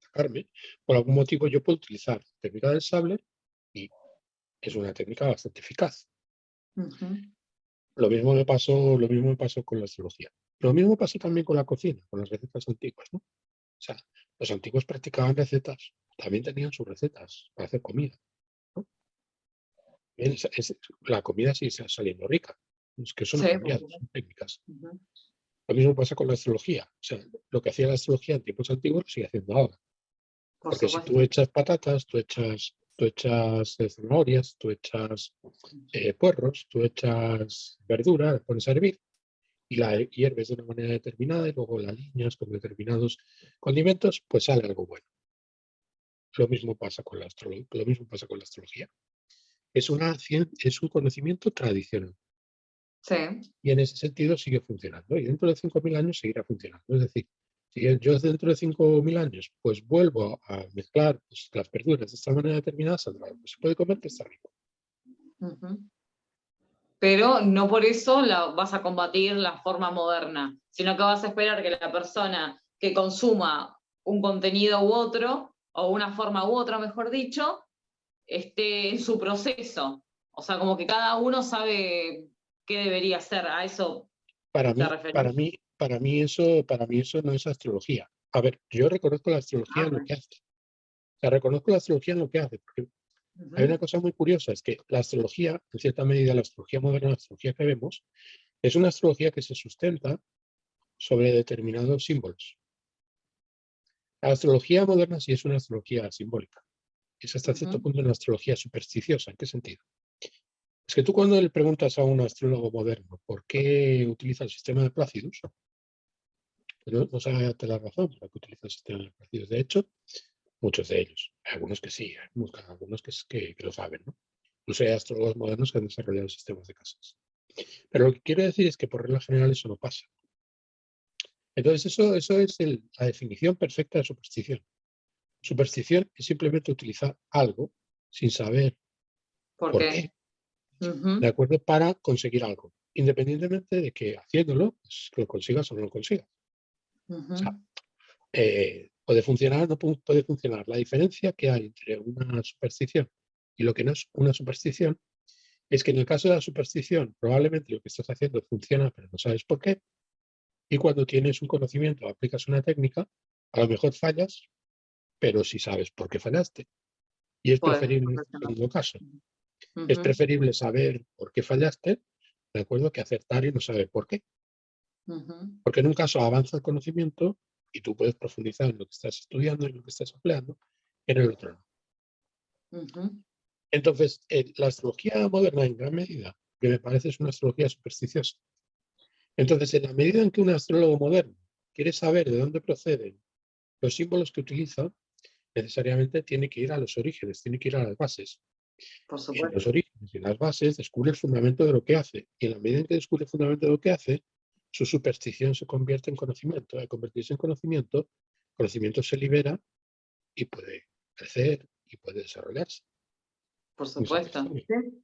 atacarme, por algún motivo yo puedo utilizar la técnica del sable y es una técnica bastante eficaz. Ujú. Lo mismo me pasó con la astrología. Lo mismo pasó también con la cocina, con las recetas antiguas, ¿no? O sea, los antiguos practicaban recetas, también tenían sus recetas para hacer comida, ¿no? La comida sigue saliendo rica. Es que eso no Sí, ha por cambiado, supuesto. son técnicas. Ujú. Lo mismo pasa con la astrología. O sea, lo que hacía la astrología en tiempos antiguos lo sigue haciendo ahora. Por Porque si tú supuesto. echas patatas, tú echas zanahorias, tú echas puerros, tú echas verdura, la pones a hervir y la hierves de una manera determinada y luego la aliñas con determinados condimentos, pues sale algo bueno. Lo mismo pasa con la astrología. Es un conocimiento tradicional Sí. y en ese sentido sigue funcionando y dentro de 5.000 años seguirá funcionando. Es decir, si yo dentro de 5.000 años pues vuelvo a mezclar pues, las verduras de esta manera determinada, saldrá algo. Se puede comer que está rico. Ujú. Pero no por eso vas a combatir la forma moderna, sino que vas a esperar que la persona que consuma un contenido u otro, o una forma u otra, mejor dicho, esté en su proceso. O sea, como que cada uno sabe qué debería hacer. ¿A eso Para te mí, referís? para mí eso no es astrología. A ver, yo reconozco la astrología Ah, en lo ok. que hace. O sea, reconozco la astrología en lo que hace, porque hay Ujú. una cosa muy curiosa, es que la astrología, en cierta medida, la astrología moderna, la astrología que vemos, es una astrología que se sustenta sobre determinados símbolos. La astrología moderna sí es una astrología simbólica. Es hasta cierto Ujú. punto una astrología supersticiosa. ¿En qué sentido? Es que tú cuando le preguntas a un astrólogo moderno por qué utiliza el sistema de Plácidus, no sabe darte la razón por la que utiliza el sistema de Plácidus. De hecho, muchos de ellos. Hay algunos que sí, hay algunos que lo saben, ¿no? Incluso hay astrólogos modernos que han desarrollado sistemas de casas. Pero lo que quiero decir es que por regla general eso no pasa. Entonces eso es la definición perfecta de superstición. Superstición es simplemente utilizar algo sin saber ¿Por ¿Por qué? qué? ¿De acuerdo? Para conseguir algo, independientemente de que haciéndolo, pues, que lo consigas o no lo consigas. O sea, puede funcionar o no puede funcionar. La diferencia que hay entre una superstición y lo que no es una superstición es que en el caso de la superstición, probablemente lo que estás haciendo funciona, pero no sabes por qué. Y cuando tienes un conocimiento, aplicas una técnica, a lo mejor fallas, pero sí sabes por qué fallaste. Y es Pues, preferible, en el perfectamente. segundo caso, es Ujú, preferible saber por qué fallaste, ¿de acuerdo? Que acertar y no saber por qué. ujú, Porque en un caso avanza el conocimiento y tú puedes profundizar en lo que estás estudiando y lo que estás empleando, en el otro no. ujú. Entonces, la astrología moderna, en gran medida, que me parece es una astrología supersticiosa. Entonces, en la medida en que un astrólogo moderno quiere saber de dónde proceden los símbolos que utiliza, necesariamente tiene que ir a los orígenes, tiene que ir a las bases. Por Y en los supuesto, orígenes y en las bases descubre el fundamento de lo que hace. Y en la medida en que descubre el fundamento de lo que hace, su superstición se convierte en conocimiento. Al convertirse en conocimiento, conocimiento se libera y puede crecer y puede desarrollarse. por En esa supuesto. persona. Sí,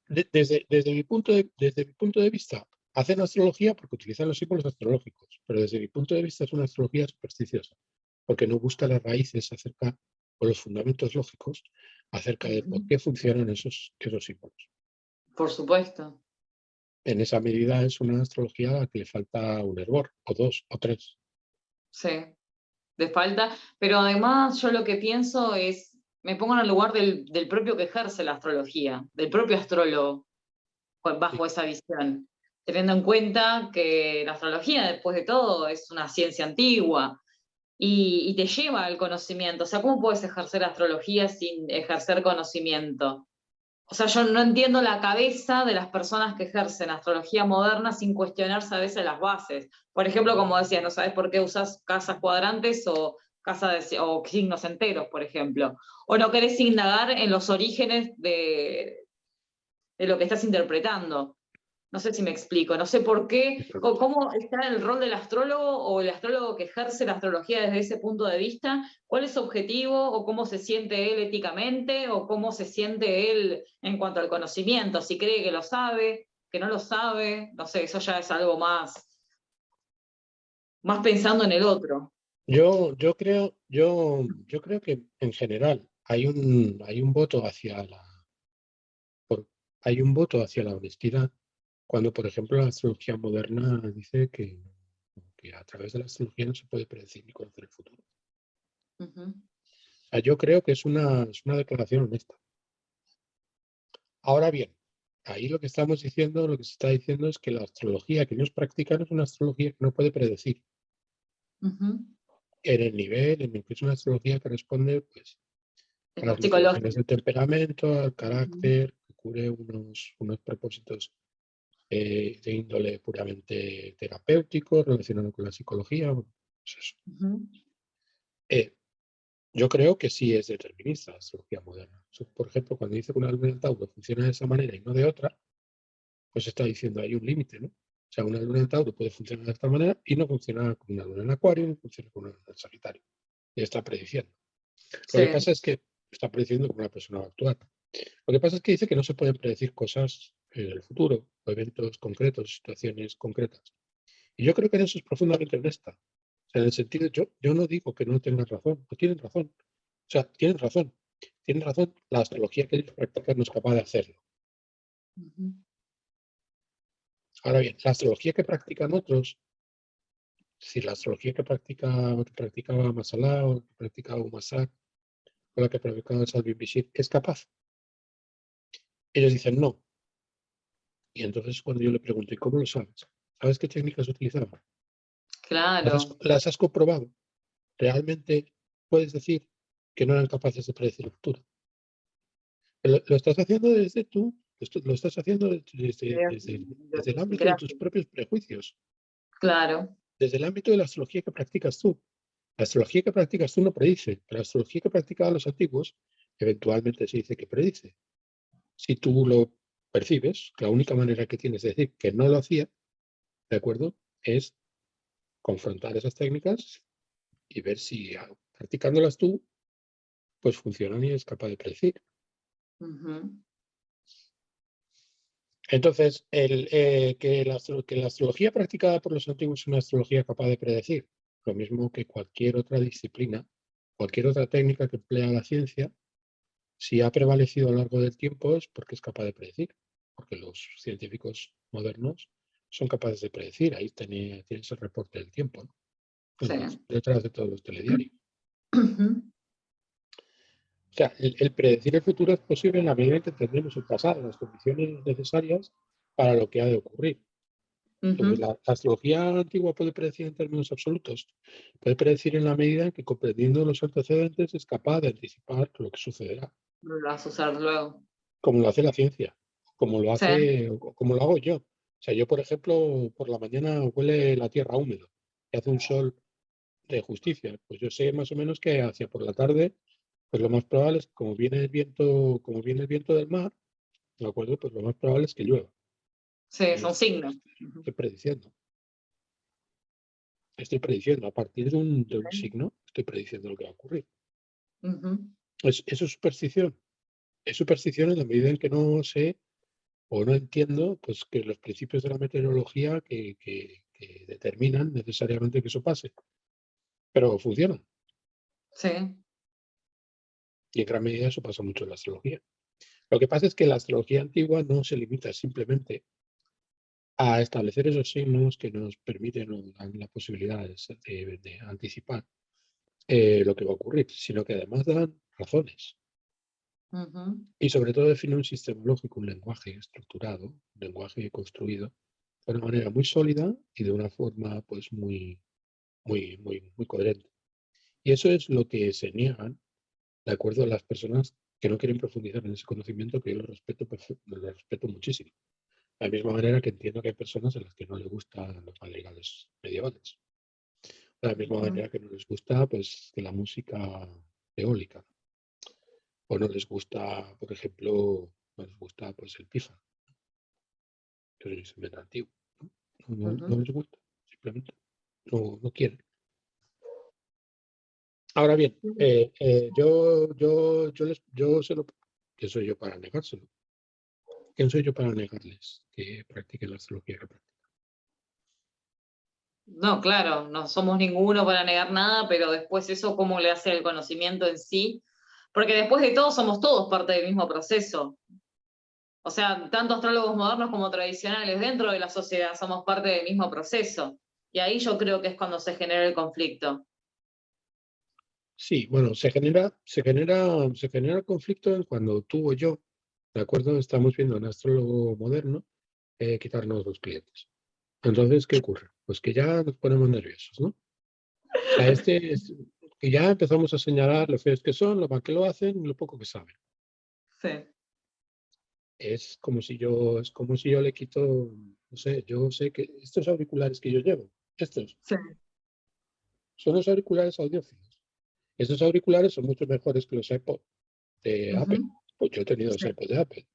Desde mi punto de vista, hacen astrología porque utilizan los símbolos astrológicos, pero desde mi punto de vista es una astrología supersticiosa, porque no busca las raíces acerca o los fundamentos lógicos acerca de por ujú, qué funcionan esos símbolos. por supuesto. En esa medida es una astrología a la que le falta un hervor, o dos, o tres. Sí, de falta. Pero además yo lo que pienso es, me pongo en el lugar del propio que ejerce la astrología, del propio astrólogo, pues, Sí, bajo esa visión, teniendo en cuenta que la astrología, después de todo, es una ciencia antigua y te lleva al conocimiento. O sea, ¿cómo puedes ejercer astrología sin ejercer conocimiento? O sea, yo no entiendo la cabeza de las personas que ejercen astrología moderna sin cuestionarse a veces las bases. Por ejemplo, como decía, no sabes por qué usas casas cuadrantes o, o signos enteros, por ejemplo. O no querés indagar en los orígenes de lo que estás interpretando. No sé si me explico, no sé por qué, eso no sé. cómo está el rol del astrólogo o el astrólogo que ejerce la astrología desde ese punto de vista, cuál es su objetivo o cómo se siente él éticamente o cómo se siente él en cuanto al conocimiento, si cree que lo sabe, que no lo sabe, no sé, eso ya es algo más pensando en el otro. Yo creo que en general hay un voto hacia por- la honestidad, cuando, por ejemplo, la astrología moderna dice que a través de la astrología no se puede predecir ni conocer el futuro. Ujú, O sea, yo creo que es una declaración honesta. Ahora bien, ahí lo que se está diciendo es que la astrología que ellos practican es una astrología que no puede predecir ujú. en el nivel en el que es una astrología que responde, pues, Es a las más motivaciones psicológico. del temperamento, al Ujú, carácter, que cubre unos propósitos de índole puramente terapéutico, relacionado con la psicología. Bueno, pues eso. ujú. Eh, yo creo que sí es determinista la astrología moderna. Por ejemplo, cuando dice que una luna en Tauro funciona de esa manera y no de otra, pues está diciendo hay un límite, ¿no? O sea, una luna en Tauro puede funcionar de esta manera y no funciona con una luna en Acuario, no funciona con una luna en Sagitario. Y está prediciendo. Lo que Sí, pasa es que está prediciendo cómo una persona va a actuar. Lo que pasa es que dice que no se pueden predecir cosas en el futuro, o eventos concretos, situaciones concretas. Y yo creo que en eso es profundamente honesta. O sea, en el sentido, yo no digo que no tengan razón, no tienen razón. O sea, tienen razón. Tienen razón. La astrología que ellos practican no es capaz de hacerlo. ujú. Ahora bien, la astrología que practican otros, es decir, la astrología que practicaba Masalá o que practicaba Umasak o la que practicaba Salvi Bishir, es capaz. Ellos dicen no. Y entonces cuando yo le pregunto, ¿y cómo lo sabes? ¿Sabes qué técnicas utilizaban? Claro. ¿Las has comprobado? ¿Realmente puedes decir que no eran capaces de predecir el futuro? Lo estás haciendo desde tú, lo estás haciendo desde el ámbito de tus Gracias. propios prejuicios, Claro. desde el ámbito de la astrología que practicas tú. La astrología que practicas tú no predice, pero la astrología que practicaban los antiguos eventualmente se dice que predice. Si tú lo percibes, la única manera que tienes de decir que no lo hacía, ¿de acuerdo? Es confrontar esas técnicas y ver si practicándolas tú pues funcionan y es capaz de predecir. Entonces, que la astrología practicada por los antiguos es una astrología capaz de predecir, lo mismo que cualquier otra disciplina, cualquier otra técnica que emplea la ciencia, si ha prevalecido a lo largo del tiempo es porque es capaz de predecir, porque los científicos modernos son capaces de predecir. Ahí tienes el reporte del tiempo, ¿no? Sí. Detrás de todos los telediarios. O sea, el predecir el futuro es posible en la medida en que entendemos el pasado, las condiciones necesarias para lo que ha de ocurrir. Entonces, la astrología antigua puede predecir en términos absolutos. Puede predecir en la medida en que, comprendiendo los antecedentes, es capaz de anticipar lo que sucederá. Lo vas a usar luego. Como lo hace la ciencia, como lo Sí. como lo hago yo. O sea, yo, por ejemplo, por la mañana huele la tierra húmedo y hace un sol de justicia. Pues yo sé más o menos que hacia por la tarde, pues lo más probable es que como viene el viento del mar, ¿de acuerdo? Pues lo más probable es que llueva. Sí, Y son signos. estoy prediciendo. Estoy prediciendo. A partir de un signo, estoy prediciendo lo que va a ocurrir. Eso es superstición. Es superstición en la medida en que no sé o no entiendo pues que los principios de la meteorología que determinan necesariamente que eso pase. Pero funcionan. Sí. Y en gran medida eso pasa mucho en la astrología. Lo que pasa es que la astrología antigua no se limita simplemente a establecer esos signos que nos permiten o dan la posibilidad de anticipar lo que va a ocurrir, sino que además dan razones. Y sobre todo define un sistema lógico, un lenguaje estructurado, un lenguaje construido de una manera muy sólida y de una forma pues muy coherente. Y eso es lo que se niegan, de acuerdo a las personas que no quieren profundizar en ese conocimiento, que yo lo respeto muchísimo. De la misma manera que entiendo que hay personas a las que no les gustan los madrigales medievales. De la misma manera que no les gusta pues la música eólica. O no les gusta, por ejemplo, no les gusta pues el pífano, que es un instrumento antiguo. No les gusta, simplemente no quieren. Ahora bien, yo se lo... ¿Quién soy yo para negárselo? ¿Quién soy yo para negarles que practiquen la astrología que practican? No, claro, no somos ninguno para negar nada, pero después eso cómo le hace el conocimiento en sí, porque después de todo somos todos parte del mismo proceso. O sea, tanto astrólogos modernos como tradicionales dentro de la sociedad somos parte del mismo proceso. Y ahí yo creo que es cuando se genera el conflicto. Sí, bueno, se genera conflicto en cuando tú o yo, ¿de acuerdo? Estamos viendo a un astrólogo moderno quitarnos los clientes. Entonces, ¿qué ocurre? Pues que ya nos ponemos nerviosos, ¿no? O sea, que ya empezamos a señalar lo feos que son, lo mal que lo hacen y lo poco que saben. Sí. Es como si yo le quito, no sé, yo sé que estos auriculares que yo llevo, estos, Sí. son los auriculares audiófilos. Estos auriculares son mucho mejores que los iPod de Apple. Pues yo he tenido los Sí. iPod de Apple.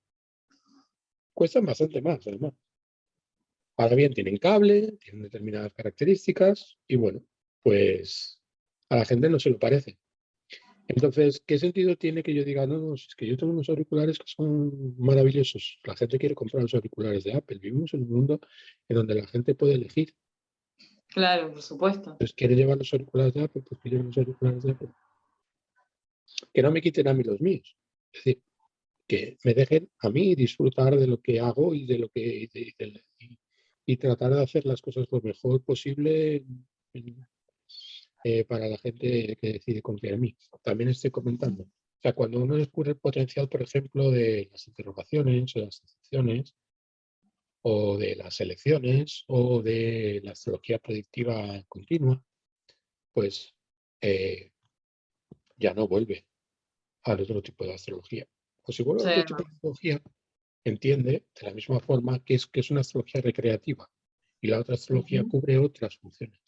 Cuestan bastante más, además. Ahora bien, tienen cable, tienen determinadas características y bueno, pues a la gente no se lo parece. Entonces, ¿qué sentido tiene que yo diga, no, no, si es que yo tengo unos auriculares que son maravillosos? La gente quiere comprar los auriculares de Apple. Vivimos en un mundo en donde la gente puede elegir. Claro, por supuesto. Pues quiere llevar los auriculares de Apple, pues que lleven los auriculares de Apple. Que no me quiten a mí los míos. Es decir, que me dejen a mí disfrutar de lo que hago y de lo que y tratar de hacer las cosas lo mejor posible para la gente que decide confiar en mí. También estoy comentando. O sea, cuando uno descubre el potencial, por ejemplo, de las interrogaciones o las excepciones, o de las elecciones, o de la astrología predictiva continua, pues eh, ya no vuelve al otro tipo de astrología. Pues si vuelve Sí, al otro tipo de astrología, entiende de la misma forma que es una astrología recreativa y la otra astrología cubre otras funciones.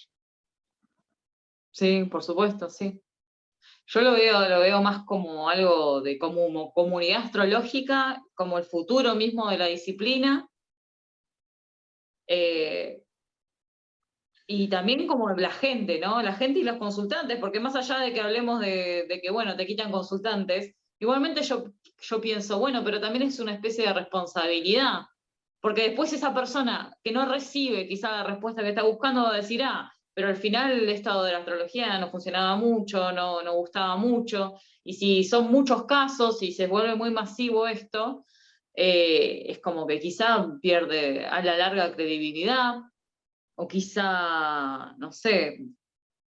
sí, por supuesto, sí. Yo lo veo más como algo de como comunidad astrológica, como el futuro mismo de la disciplina. Y también como la gente, ¿no? La gente y los consultantes, porque más allá de que hablemos de que, bueno, te quitan consultantes, igualmente yo pienso, bueno, pero también es una especie de responsabilidad, porque después esa persona que no recibe quizá la respuesta que está buscando va a decir, ah, pero al final el estado de la astrología no funcionaba mucho, no gustaba mucho, y si son muchos casos y se vuelve muy masivo esto, es como que quizá pierde a la larga credibilidad o quizá, no sé,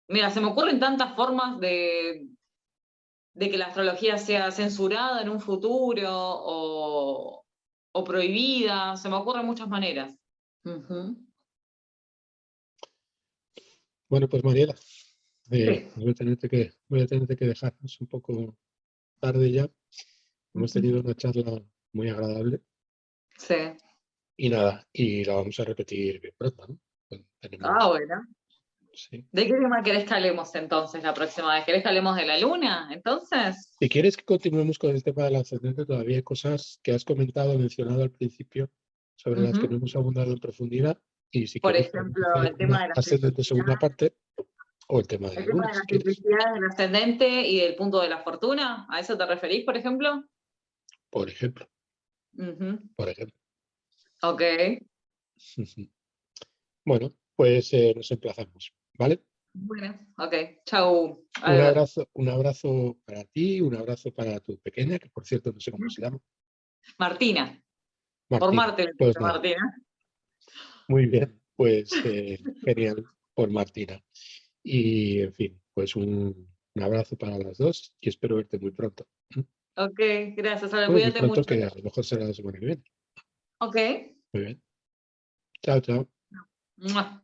mira, se me ocurren tantas formas de que la astrología sea censurada en un futuro o prohibida, se me ocurren muchas maneras. Ujú. Bueno, pues Mariela, Sí. voy a tenerte que dejar. Es un poco tarde ya. Hemos Ujú. tenido una charla muy agradable Sí. y nada, y la vamos a repetir bien pronto, ¿no? Ah, Tenemos, bueno. sí. ¿De qué tema querés que hablemos entonces la próxima vez? ¿Querés que hablemos de la luna? Entonces, Si quieres que continuemos con el tema del ascendente, todavía hay cosas que has comentado, mencionado al principio, sobre las que no ujú. hemos abundado en profundidad. Y si Por quieres, podemos ejemplo, hacer el tema una de la ascendente segunda simplicidad, parte o el tema de el la tema luna, de si la quieres. simplicidad del ascendente y del punto de la fortuna, ¿a eso te referís, por ejemplo? Por ejemplo, Ujú. por ejemplo. Ok. Bueno, pues nos emplazamos, ¿vale? Bueno, ok. Chau, Albert. Un abrazo para ti, un abrazo para tu pequeña, que por cierto no sé cómo se llama, Martina. Por Martina. Marte le Pues puse nada, Martina. muy bien, pues genial por Martina. Y en fin, pues un abrazo para las dos y espero verte muy pronto. Ok, gracias, Albert. Bueno, muy Cuídate pronto mucho. que a lo mejor será la semana que viene. Ok. Muy bien. Chao, chao. Mua.